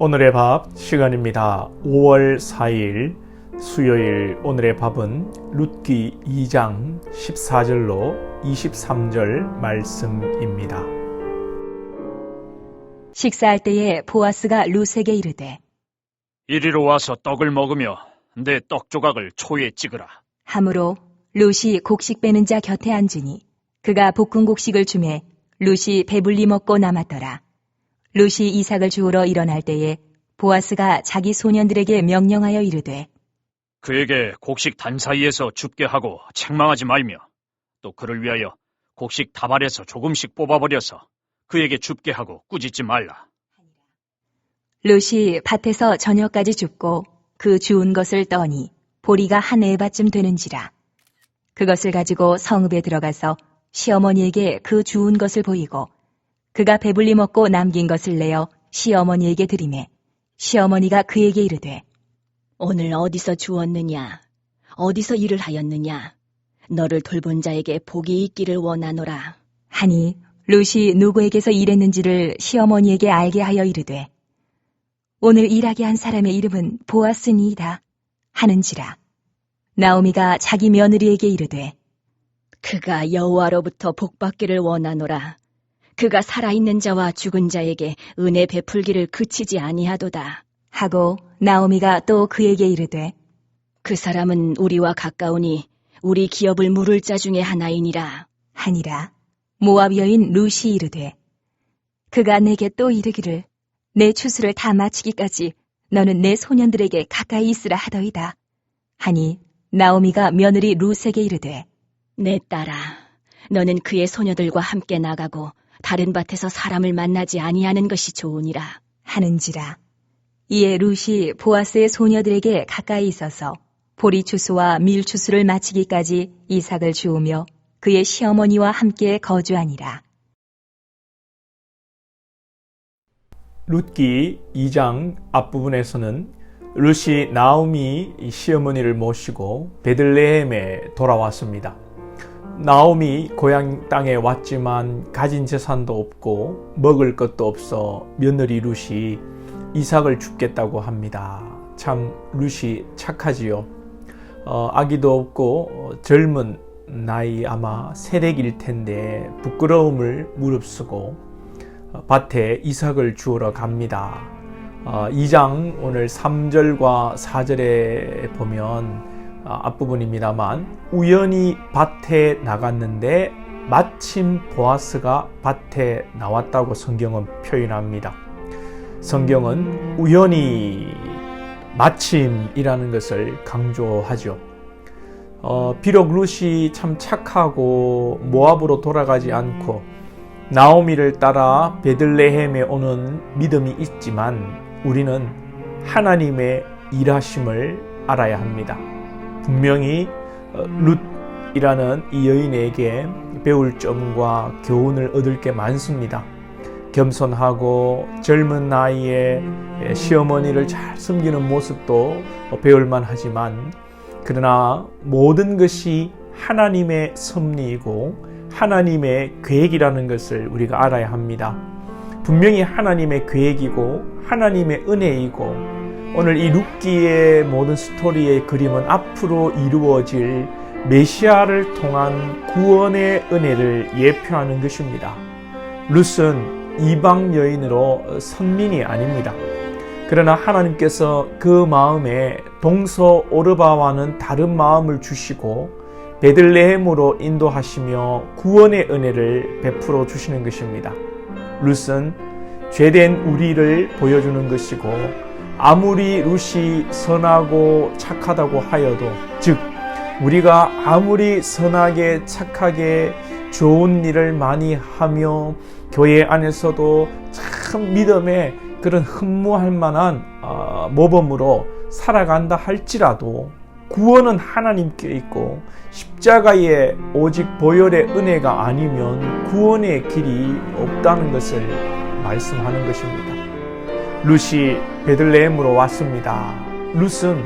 오늘의 밥 시간입니다. 5월 4일 수요일 오늘의 밥은 룻기 2장 14절로 23절 말씀입니다. 식사할 때에 보아스가 룻에게 이르되 이리로 와서 떡을 먹으며 내 떡 조각을 초에 찍으라. 하므로 룻이 곡식 빼는 자 곁에 앉으니 그가 볶은 곡식을 주매 룻이 배불리 먹고 남았더라. 룻이 이삭을 주우러 일어날 때에 보아스가 자기 소년들에게 명령하여 이르되 그에게 곡식 단 사이에서 줍게 하고 책망하지 말며 또 그를 위하여 곡식 다발에서 조금씩 뽑아버려서 그에게 줍게 하고 꾸짖지 말라. 룻이 밭에서 저녁까지 줍고 그 주운 것을 떠니 보리가 한 에바쯤 되는지라. 그것을 가지고 성읍에 들어가서 시어머니에게 그 주운 것을 보이고 그가 배불리 먹고 남긴 것을 내어 시어머니에게 드리매 시어머니가 그에게 이르되 오늘 어디서 주었느냐? 어디서 일을 하였느냐? 너를 돌본 자에게 복이 있기를 원하노라. 하니 룻이 누구에게서 일했는지를 시어머니에게 알게 하여 이르되 오늘 일하게 한 사람의 이름은 보아스니이다 하는지라. 나오미가 자기 며느리에게 이르되 그가 여호와로부터 복받기를 원하노라. 그가 살아있는 자와 죽은 자에게 은혜 베풀기를 그치지 아니하도다. 하고 나오미가 또 그에게 이르되 그 사람은 우리와 가까우니 우리 기업을 물을 자 중에 하나이니라. 하니라. 모압 여인 룻이 이르되 그가 내게 또 이르기를 내 추수를 다 마치기까지 너는 내 소년들에게 가까이 있으라 하더이다. 하니 나오미가 며느리 룻에게 이르되 내 딸아, 너는 그의 소녀들과 함께 나가고 다른 밭에서 사람을 만나지 아니하는 것이 좋으니라. 하는지라. 이에 룻이 보아스의 소녀들에게 가까이 있어서 보리 추수와 밀 추수를 마치기까지 이삭을 주우며 그의 시어머니와 함께 거주하니라. 룻기 2장 앞부분에서는 룻이 나오미 시어머니를 모시고 베들레헴에 돌아왔습니다. 나오미 고향 땅에 왔지만 가진 재산도 없고 먹을 것도 없어 며느리 룻이 이삭을 줍겠다고 합니다. 참 룻이 착하지요. 아기도 없고 젊은 나이 아마 새댁일 텐데 부끄러움을 무릅쓰고 밭에 이삭을 주우러 갑니다. 2장 오늘 3절과 4절에 보면 앞부분입니다만 우연히 밭에 나갔는데 마침 보아스가 밭에 나왔다고 성경은 표현합니다. 성경은 우연히 마침이라는 것을 강조하죠. 비록 룻이 참 착하고 모압으로 돌아가지 않고 나오미를 따라 베들레헴에 오는 믿음이 있지만 우리는 하나님의 일하심을 알아야 합니다. 분명히 룻이라는 이 여인에게 배울 점과 교훈을 얻을 게 많습니다. 겸손하고 젊은 나이에 시어머니를 잘 섬기는 모습도 배울만 하지만 그러나 모든 것이 하나님의 섭리이고 하나님의 계획이라는 것을 우리가 알아야 합니다. 분명히 하나님의 계획이고 하나님의 은혜이고 오늘 이 룻기의 모든 스토리의 그림은 앞으로 이루어질 메시아를 통한 구원의 은혜를 예표하는 것입니다. 룻은 이방 여인으로 선민이 아닙니다. 그러나 하나님께서 그 마음에 동서 오르바와는 다른 마음을 주시고 베들레헴으로 인도하시며 구원의 은혜를 베풀어 주시는 것입니다. 룻은 죄된 우리를 보여주는 것이고 아무리 룻이 선하고 착하다고 하여도 즉 우리가 아무리 선하게 착하게 좋은 일을 많이 하며 교회 안에서도 참 믿음의 그런 흠모할 만한 모범으로 살아간다 할지라도 구원은 하나님께 있고 십자가의 오직 보혈의 은혜가 아니면 구원의 길이 없다는 것을 말씀하는 것입니다. 룻이 베들레헴으로 왔습니다. 룻은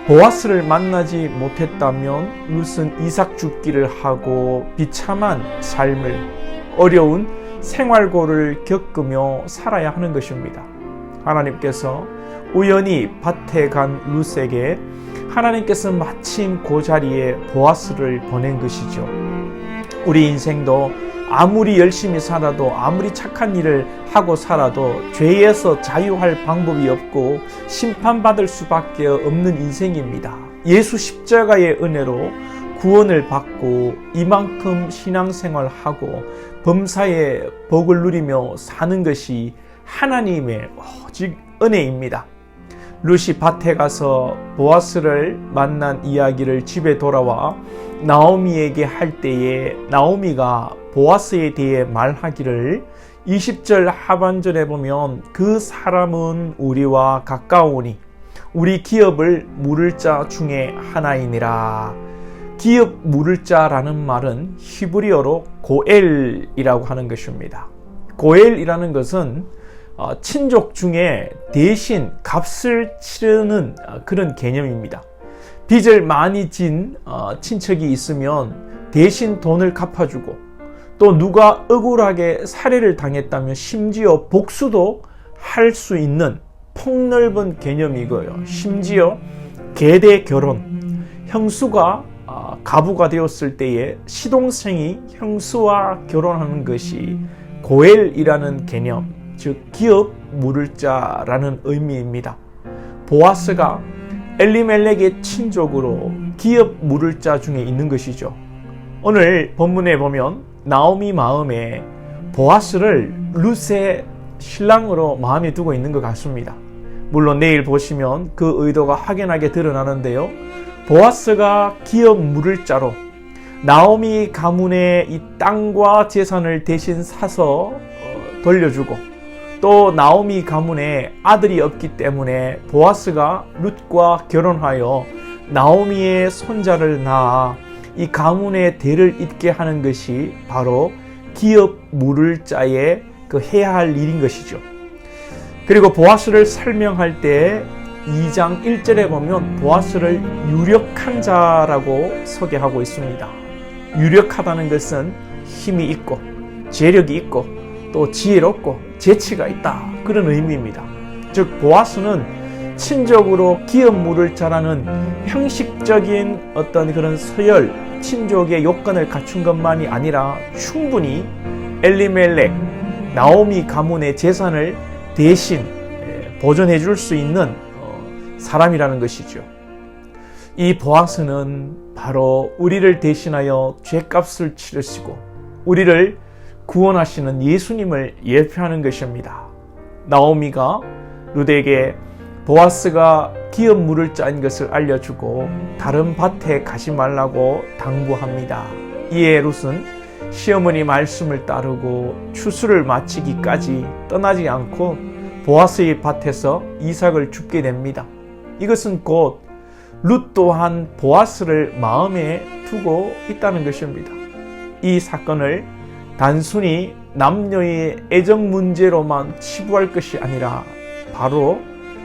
보아스를 만나지 못했다면 룻은 이삭 줍기를 하고 비참한 삶을 어려운 생활고를 겪으며 살아야 하는 것입니다. 하나님께서 우연히 밭에 간 룻에게 하나님께서 마침 그 자리에 보아스를 보낸 것이죠. 우리 인생도 아무리 열심히 살아도, 아무리 착한 일을 하고 살아도 죄에서 자유할 방법이 없고 심판받을 수밖에 없는 인생입니다. 예수 십자가의 은혜로 구원을 받고 이만큼 신앙생활하고 범사의 복을 누리며 사는 것이 하나님의 오직 은혜입니다. 룻이 밭에 가서 보아스를 만난 이야기를 집에 돌아와 나오미에게 할 때에 나오미가 보아스에 대해 말하기를 20절 하반절에 보면 그 사람은 우리와 가까우니 우리 기업을 물을 자 중에 하나이니라. 기업 물을 자라는 말은 히브리어로 고엘이라고 하는 것입니다. 고엘이라는 것은 친족 중에 대신 값을 치르는 그런 개념입니다. 빚을 많이 진 친척이 있으면 대신 돈을 갚아주고, 또 누가 억울하게 살해를 당했다면 심지어 복수도 할 수 있는 폭넓은 개념이고요. 심지어 계대 결혼, 형수가 가부가 되었을 때에 시동생이 형수와 결혼하는 것이 고엘이라는 개념, 즉 기업 물을 자라는 의미입니다. 보아스가 엘리멜렉의 친족으로 기업 물을 자 중에 있는 것이죠. 오늘 본문에 보면 나오미 마음에 보아스를 룻의 신랑으로 마음에 두고 있는 것 같습니다. 물론 내일 보시면 그 의도가 확연하게 드러나는데요. 보아스가 기업 물을 자로 나오미 가문의 이 땅과 재산을 대신 사서 돌려주고, 또 나오미 가문에 아들이 없기 때문에 보아스가 룻과 결혼하여 나오미의 손자를 낳아 이 가문의 대를 잇게 하는 것이 바로 기업 물을 자의 그 해야 할 일인 것이죠. 그리고 보아스를 설명할 때 2장 1절에 보면 보아스를 유력한 자라고 소개하고 있습니다. 유력하다는 것은 힘이 있고 재력이 있고 또 지혜롭고 재치가 있다, 그런 의미입니다. 즉 보아스는 친족으로 기업 물을 자라는 형식적인 어떤 그런 서열, 친족의 요건을 갖춘 것만이 아니라 충분히 엘리멜렉, 나오미 가문의 재산을 대신 보존해 줄 수 있는 사람이라는 것이죠. 이 보아스는 바로 우리를 대신하여 죄값을 치르시고 우리를 구원하시는 예수님을 예표하는 것입니다. 나오미가 룻에게 보아스가 기업 물을 짜인 것을 알려주고 다른 밭에 가지 말라고 당부합니다. 이에 룻은 시어머니 말씀을 따르고 추수를 마치기까지 떠나지 않고 보아스의 밭에서 이삭을 줍게 됩니다. 이것은 곧 룻 또한 보아스를 마음에 두고 있다는 것입니다. 이 사건을 단순히 남녀의 애정 문제로만 치부할 것이 아니라 바로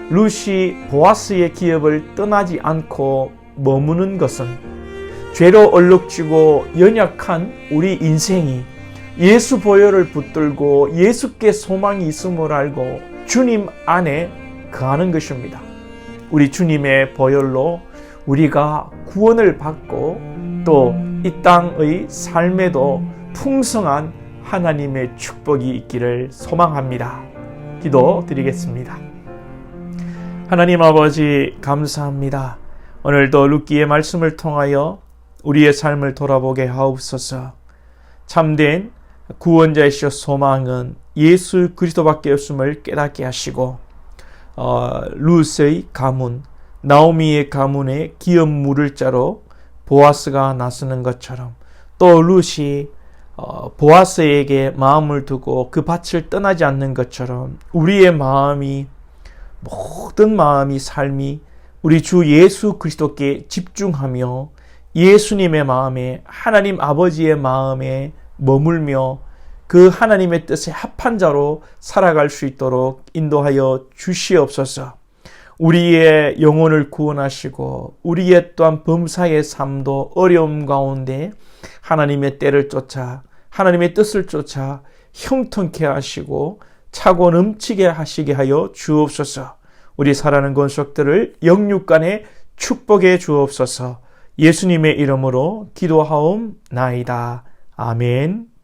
룻이 보아스의 기업을 떠나지 않고 머무는 것은 죄로 얼룩지고 연약한 우리 인생이 예수 보혈을 붙들고 예수께 소망이 있음을 알고 주님 안에 거하는 것입니다. 우리 주님의 보혈로 우리가 구원을 받고 또 이 땅의 삶에도 풍성한 하나님의 축복이 있기를 소망합니다. 기도드리겠습니다. 하나님 아버지 감사합니다. 오늘도 룻기의 말씀을 통하여 우리의 삶을 돌아보게 하옵소서. 참된 구원자이시여 소망은 예수 그리스도밖에 없음을 깨닫게 하시고 룻의 가문, 나오미의 가문에 기업 물을 자로 보아스가 나서는 것처럼 또 룻이 보아스에게 마음을 두고 그 밭을 떠나지 않는 것처럼 우리의 마음이, 모든 마음이, 삶이 우리 주 예수 그리스도께 집중하며 예수님의 마음에, 하나님 아버지의 마음에 머물며 그 하나님의 뜻에 합한 자로 살아갈 수 있도록 인도하여 주시옵소서. 우리의 영혼을 구원하시고 우리의 또한 범사의 삶도 어려움 가운데 하나님의 때를 쫓아 하나님의 뜻을 쫓아 형통케 하시고 차고 넘치게 하시게 하여 주옵소서. 우리 사랑하는 권속들을 영육간에 축복해 주옵소서. 예수님의 이름으로 기도하옵나이다. 아멘.